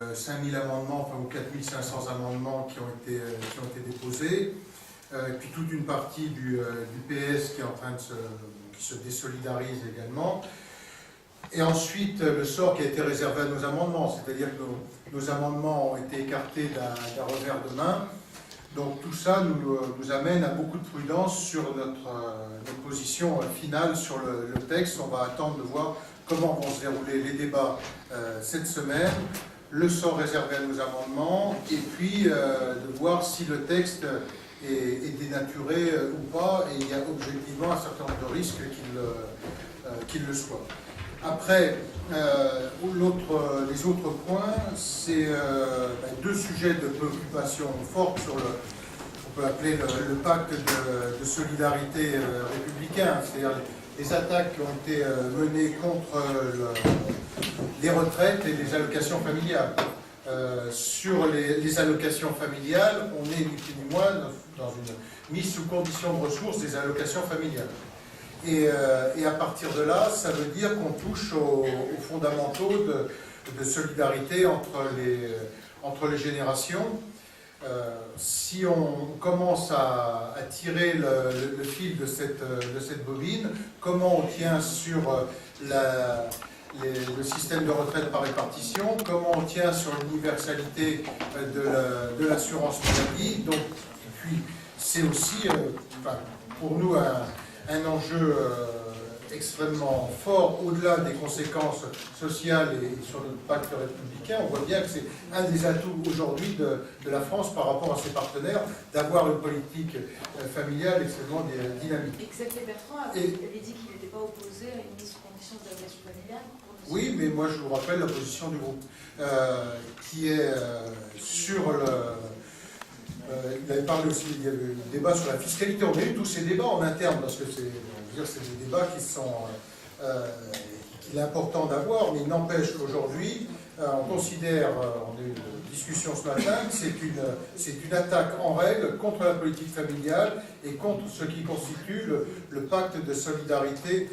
5000 amendements, enfin, ou 4500 amendements qui ont été déposés, et puis toute une partie du PS qui est en train de qui se désolidarise également. Et ensuite, le sort qui a été réservé à nos amendements, c'est-à-dire que nos amendements ont été écartés d'un revers de main. Donc tout ça nous amène à beaucoup de prudence sur notre position finale sur le texte. On va attendre de voir comment vont se dérouler les débats cette semaine, le sort réservé à nos amendements, et puis de voir si le texte est dénaturé ou pas, et il y a objectivement un certain nombre de risques qu'il le soit. Après, les autres points, c'est deux sujets de préoccupation forte sur on peut appeler le pacte de solidarité républicain, c'est-à-dire les attaques qui ont été menées contre les retraites et les allocations familiales. Sur les allocations familiales, on est ni plus ni moins dans une mise sous condition de ressources des allocations familiales. Et à partir de là, ça veut dire qu'on touche aux fondamentaux de solidarité entre les générations. Si on commence à tirer le fil de cette bobine, comment on tient sur le système de retraite par répartition, comment on tient sur l'universalité de l'assurance maladie. Donc, et puis, c'est aussi, pour nous, un enjeu extrêmement fort, au-delà des conséquences sociales et sur notre pacte républicain. On voit bien que c'est un des atouts aujourd'hui de la France par rapport à ses partenaires, d'avoir une politique familiale extrêmement dynamique. Xavier Bertrand avait dit qu'il n'était pas opposé à une mise sous condition d'allocation familiale. Oui, mais moi je vous rappelle la position du groupe, qui est sur le... il avait parlé aussi, il y avait eu le débat sur la fiscalité. On a eu tous ces débats en interne, parce que c'est des débats qu'il est important d'avoir, mais il n'empêche qu'aujourd'hui, on considère, on a eu une discussion ce matin, que c'est une attaque en règle contre la politique familiale et contre ce qui constitue le pacte de solidarité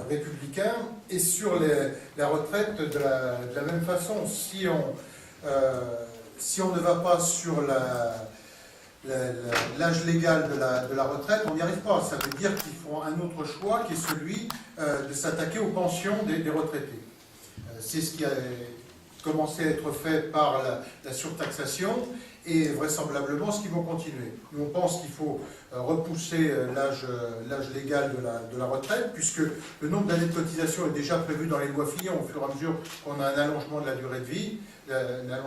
républicain. Et sur la retraite, de la même façon, si on ne va pas sur l'âge légal de la retraite, on n'y arrive pas. Ça veut dire qu'il faut un autre choix qui est celui de s'attaquer aux pensions des retraités. C'est ce qui a commencé à être fait par la surtaxation et vraisemblablement ce qui va continuer. Nous, on pense qu'il faut repousser l'âge légal de la retraite, puisque le nombre d'années de cotisation est déjà prévu dans les lois Fillon au fur et à mesure qu'on a un allongement de la durée de vie, de la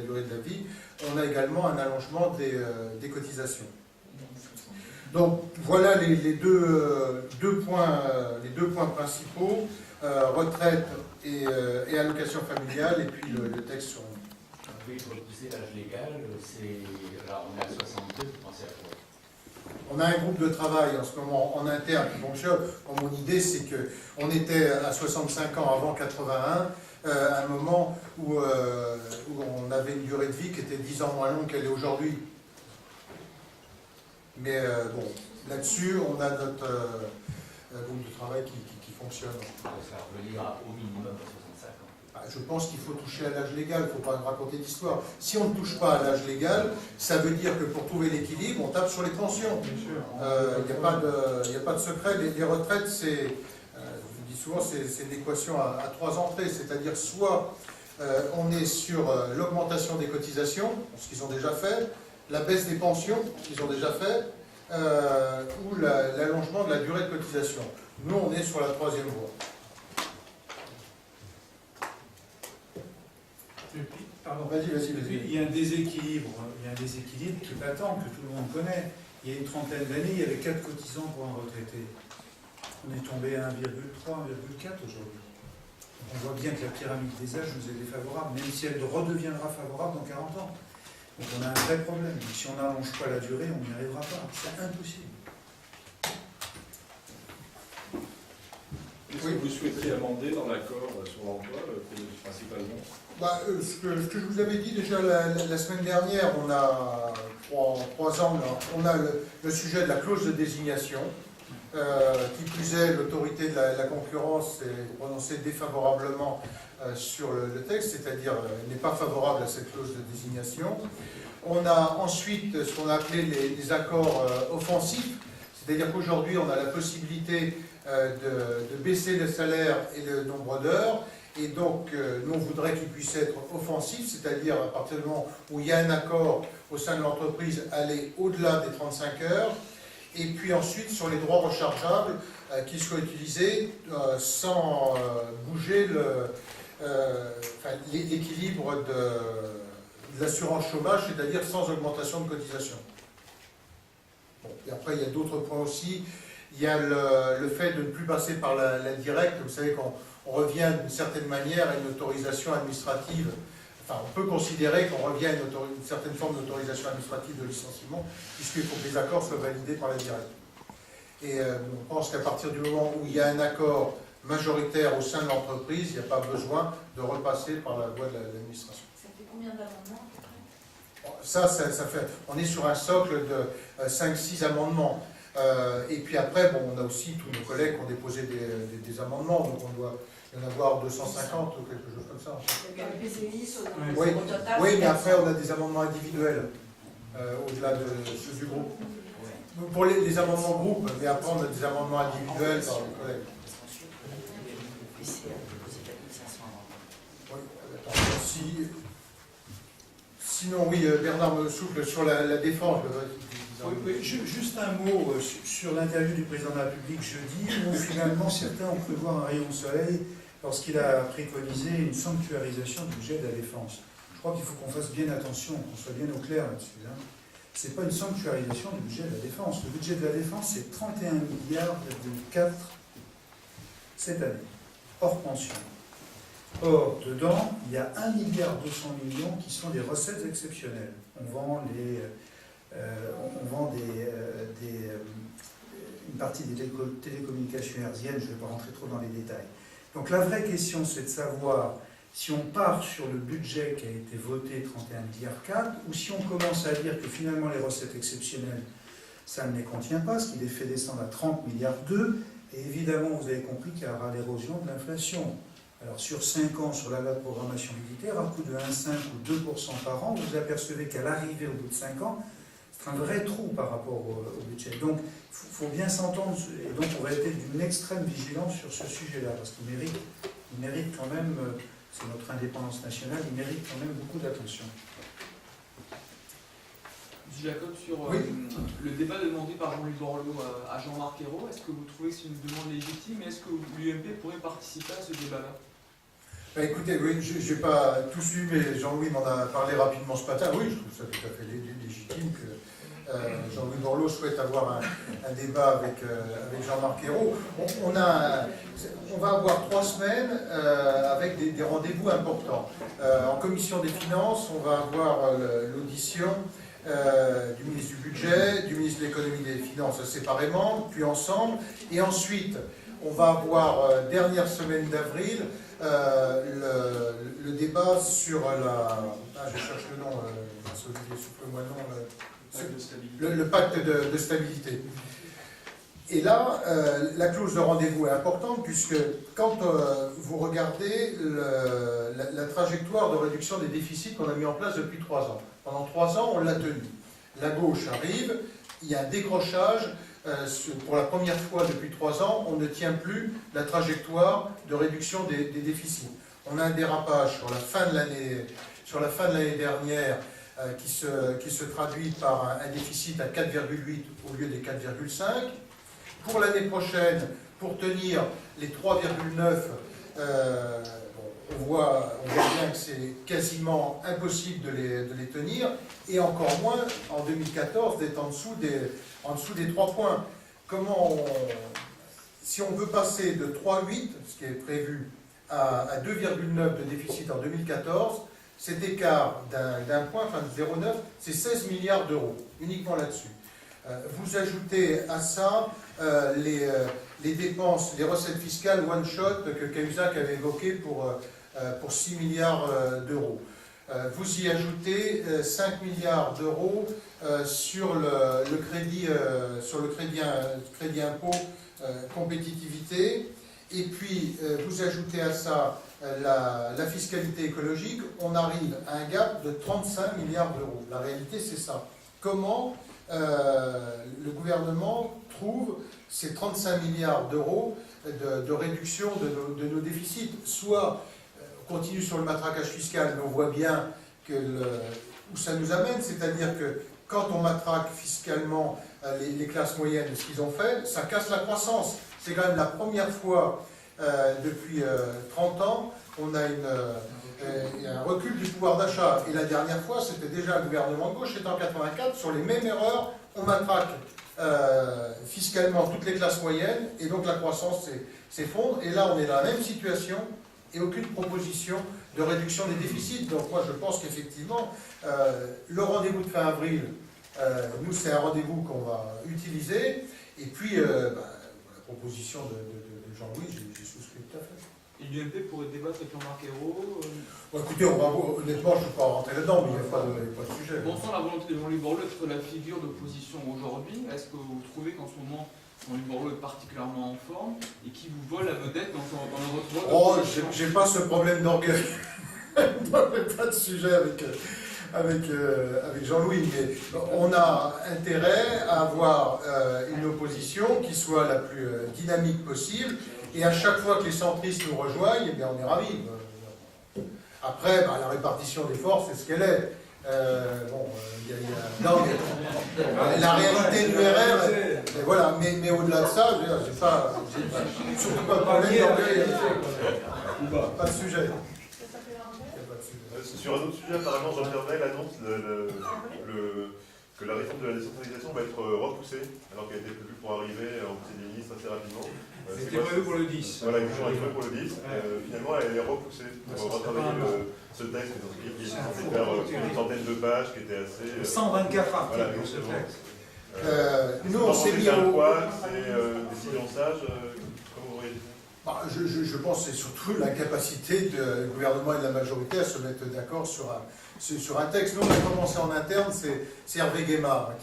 durée de la vie, on a également un allongement des cotisations. Donc voilà les deux points principaux, retraite et allocation familiale, et puis le texte sur... Oui, pour repousser l'âge légal, là on est à 62, vous pensez à quoi? On a un groupe de travail en ce moment en interne qui fonctionne. Mon idée, c'est qu'on était à 65 ans avant 81, à un moment où on avait une durée de vie qui était 10 ans moins longue qu'elle est aujourd'hui. Mais bon, là-dessus, on a notre groupe de travail qui fonctionne. Ça va revenir au minimum à 65 ans. Je pense qu'il faut toucher à l'âge légal, il ne faut pas raconter d'histoire. Si on ne touche pas à l'âge légal, ça veut dire que pour trouver l'équilibre, on tape sur les pensions. Il n'y a pas de secret. Les retraites, c'est, je vous dis souvent, c'est une équation à trois entrées. C'est-à-dire soit on est sur l'augmentation des cotisations, ce qu'ils ont déjà fait, la baisse des pensions, ce qu'ils ont déjà fait, ou l'allongement de la durée de cotisation. Nous, on est sur la troisième voie. Pardon. Vas-y. Il y a un déséquilibre qui est patent, que tout le monde connaît. Il y a une trentaine d'années, il y avait 4 cotisants pour un retraité. On est tombé à 1,3, 1,4 aujourd'hui. On voit bien que la pyramide des âges nous est défavorable, même si elle redeviendra favorable dans 40 ans. Donc on a un vrai problème. Donc, si on n'allonge pas la durée, on n'y arrivera pas. C'est impossible. Qu'est-ce que vous souhaiteriez amender dans l'accord sur l'emploi, principalement? Ce que je vous avais dit déjà la semaine dernière, on a 3 ans, on a le sujet de la clause de désignation. Qui plus est, l'autorité de la concurrence s'est prononcée défavorablement sur le texte, c'est-à-dire n'est pas favorable à cette clause de désignation. On a ensuite ce qu'on a appelé les accords offensifs, c'est-à-dire qu'aujourd'hui on a la possibilité de baisser le salaire et le nombre d'heures, et donc nous on voudrait qu'il puisse être offensif, c'est-à-dire à partir du moment où il y a un accord au sein de l'entreprise, aller au-delà des 35 heures, et puis ensuite sur les droits rechargeables qui soient utilisés sans bouger l'équilibre de l'assurance chômage, c'est-à-dire sans augmentation de cotisation. Bon, et après, il y a d'autres points aussi. Il y a le fait de ne plus passer par la directe. Vous savez qu'on revient d'une certaine manière à une autorisation administrative. Enfin, on peut considérer qu'on revient à une certaine forme d'autorisation administrative de licenciement, puisqu'il faut que les accords soient validés par la directe. Et on pense qu'à partir du moment où il y a un accord majoritaire au sein de l'entreprise, il n'y a pas besoin de repasser par la voie de l'administration. Ça fait combien d'amendements à peu près? Ça fait, on est sur un socle de 5-6 amendements. Et puis après, bon, on a aussi tous nos collègues qui ont déposé des amendements, donc on doit y en avoir 250 ou quelque chose comme ça. Il y a le PCI, Oui, au total. oui, mais après on a des amendements individuels, au-delà de ceux du groupe. Pour les amendements groupes, mais après on a des amendements individuels par les collègues. Oui, attends, sinon, oui, Bernard me souffle sur la défense. Oui, juste un mot sur l'interview du président de la République jeudi, où finalement certains ont cru voir un rayon de soleil lorsqu'il a préconisé une sanctuarisation du budget de la défense. Je crois qu'il faut qu'on fasse bien attention, qu'on soit bien au clair là-dessus. Hein. Ce n'est pas une sanctuarisation du budget de la défense. Le budget de la défense, c'est 31 milliards cette année, hors pension. Or, dedans, il y a 1,2 milliard qui sont des recettes exceptionnelles. On vend une partie des télécommunications hertziennes, je ne vais pas rentrer trop dans les détails. Donc la vraie question, c'est de savoir si on part sur le budget qui a été voté, 31,4 milliards, ou si on commence à dire que finalement les recettes exceptionnelles, ça ne les contient pas, ce qui les fait descendre à 30,2 milliards. Et évidemment, vous avez compris qu'il y aura l'érosion de l'inflation. Alors sur 5 ans, sur la loi de programmation militaire, à coût de 1,5 ou 2% par an, vous apercevez qu'à l'arrivée au bout de 5 ans, c'est un vrai trou par rapport au budget. Donc il faut bien s'entendre, et donc on va être d'une extrême vigilance sur ce sujet-là, parce qu'il mérite quand même, c'est notre indépendance nationale, il mérite quand même beaucoup d'attention. M. Jacob, sur oui. Le débat demandé par Jean-Louis Borloo à Jean-Marc Ayrault, est-ce que vous trouvez que c'est une demande légitime et est-ce que l'UMP pourrait participer à ce débat-là? Écoutez, oui, je n'ai pas tout suivi, mais Jean-Louis m'en a parlé rapidement ce matin. Oui, je trouve ça tout à fait légitime que Jean-Louis Borloo souhaite avoir un débat avec Jean-Marc Ayrault. On va avoir 3 semaines avec des rendez-vous importants. En commission des finances, on va avoir l'audition du ministre du Budget, du ministre de l'Économie et des Finances séparément, puis ensemble. Et ensuite, on va avoir, dernière semaine d'avril, le débat sur je cherche le nom, souffle-moi le pacte de stabilité. Et là, la clause de rendez-vous est importante, puisque quand vous regardez la trajectoire de réduction des déficits qu'on a mis en place depuis 3 ans, pendant 3 ans, on l'a tenu. La gauche arrive, il y a un décrochage. Pour la première fois depuis 3 ans, on ne tient plus la trajectoire de réduction des déficits. On a un dérapage sur la fin de l'année dernière qui se traduit par un déficit à 4,8 au lieu des 4,5. Pour l'année prochaine, pour tenir les 3,9, on voit bien que c'est quasiment impossible de les tenir, et encore moins en 2014 d'être en dessous des 3 points. Si on veut passer de 3,8, ce qui est prévu, à 2,9 de déficit en 2014, cet écart d'un point, enfin de 0,9, c'est 16 milliards d'euros, uniquement là-dessus. Vous ajoutez à ça les dépenses, les recettes fiscales one-shot que Cahuzac avait évoquées pour 6 milliards d'euros. vous y ajoutez 5 milliards d'euros sur le crédit impôt compétitivité, et puis vous ajoutez à ça la fiscalité écologique, on arrive à un gap de 35 milliards d'euros. La réalité, c'est ça. Comment le gouvernement trouve ces 35 milliards d'euros de réduction de nos déficits? Soit on continue sur le matraquage fiscal, mais on voit bien où ça nous amène, c'est-à-dire que quand on matraque fiscalement les classes moyennes, ce qu'ils ont fait, ça casse la croissance. C'est quand même la première fois depuis 30 ans qu'on a un recul du pouvoir d'achat. Et la dernière fois, c'était déjà un gouvernement de gauche, c'était en 84, sur les mêmes erreurs, on matraque fiscalement toutes les classes moyennes, et donc la croissance s'effondre. Et là, on est dans la même situation, et aucune proposition de réduction des déficits. Donc moi, je pense qu'effectivement, le rendez-vous de fin avril, nous, c'est un rendez-vous qu'on va utiliser. Et puis, la proposition de Jean-Louis, j'ai souscrit tout à fait. Et l'UMP pourrait débattre avec Jean-Marc Ayrault Bon, écoutez, honnêtement, je ne vais pas rentrer là-dedans, mais il n'y a pas de sujet. Bon sang, la volonté de Jean-Luc Borloo d'être la figure d'opposition aujourd'hui, est-ce que vous trouvez qu'en ce moment, Jean-Luc Borloo est particulièrement en forme et qui vous vole la vedette dans le retour d'opposition? J'ai pas ce problème d'orgueil. Pas de sujet avec Jean-Louis, mais on a intérêt à avoir une opposition qui soit la plus dynamique possible, et à chaque fois que les centristes nous rejoignent, eh bien, on est ravis. Après, la répartition des forces, c'est ce qu'elle est. Non, mais la réalité de l'URR, voilà, mais au-delà de ça, j'ai surtout pas de problème d'orgueil. Pas de sujet. Sur un autre sujet, apparemment, Jean-Pierre Bel annonce que la réforme de la décentralisation va être repoussée, alors qu'elle était prévue pour arriver en Conseil des ministres assez rapidement. C'était prévu pour le 10. Voilà, une prévue pour le 10. Finalement, elle est repoussée pour retravailler ce texte qui est censé faire une centaine de pages, qui était assez... 124 articles voilà, pour ce texte. Nous, on s'est mis au... C'est décision sage, comme vous voyez. Je pense que c'est surtout l'incapacité du gouvernement et de la majorité à se mettre d'accord sur un texte. Nous, on a commencé en interne, c'est Hervé Guémard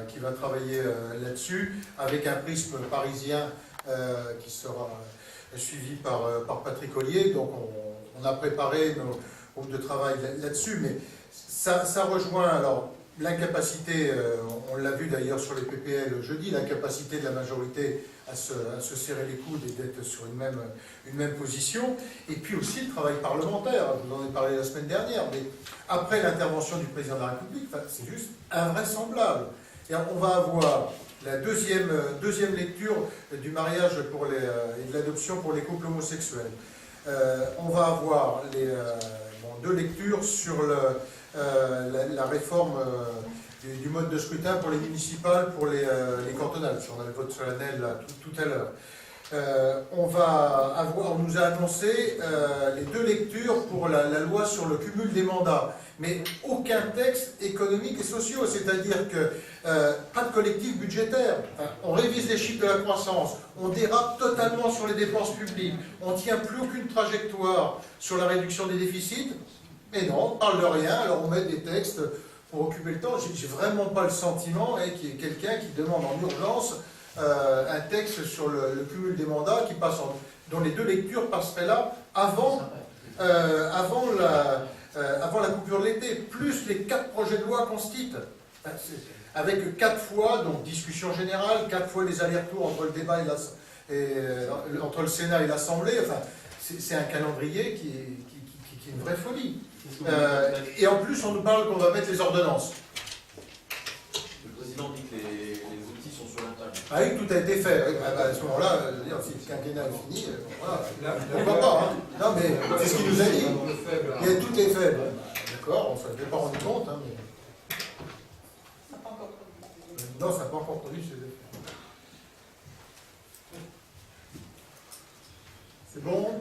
qui va travailler là-dessus, avec un prisme parisien qui sera suivi par Patrick Ollier. Donc on a préparé nos groupes de travail là-dessus, mais ça rejoint alors l'incapacité, on l'a vu d'ailleurs sur les PPL jeudi, l'incapacité de la majorité à se serrer les coudes et d'être sur une même position, et puis aussi le travail parlementaire. Je vous en ai parlé la semaine dernière, mais après l'intervention du président de la République, c'est juste invraisemblable. Et on va avoir la deuxième lecture du mariage et de l'adoption pour les couples homosexuels. On va avoir deux lectures sur la réforme du mode de scrutin pour les municipales, pour les cantonales. On a le vote solennel là, tout à l'heure. On nous a annoncé les deux lectures pour la loi sur le cumul des mandats, mais aucun texte économique et social, c'est-à-dire que pas de collectif budgétaire. On révise les chiffres de la croissance, on dérape totalement sur les dépenses publiques, on ne tient plus aucune trajectoire sur la réduction des déficits, mais non, on ne parle de rien, alors on met des textes pour occuper le temps. J'ai vraiment pas le sentiment qu'il y ait quelqu'un qui demande en urgence un texte sur le cumul des mandats dont les deux lectures passeraient là avant la coupure de l'été, plus les 4 projets de loi constitent. Avec 4 fois, donc discussion générale, 4 fois les allers-retours entre le débat entre le Sénat et l'Assemblée. Enfin, c'est un calendrier qui est une vraie folie. Et en plus, on nous parle qu'on va mettre les ordonnances. Le président dit que les outils sont sur la table. Ah oui, tout a été fait. À ce moment-là, si le quinquennat est fini, voilà. Pourquoi pas, hein. Non, mais c'est ce qu'il nous a dit. Tout est fait. D'accord, on ne s'en est pas rendu compte. Hein, mais... Ça n'a pas encore produit. Non, ça n'a pas encore produit ses effets. C'est bon?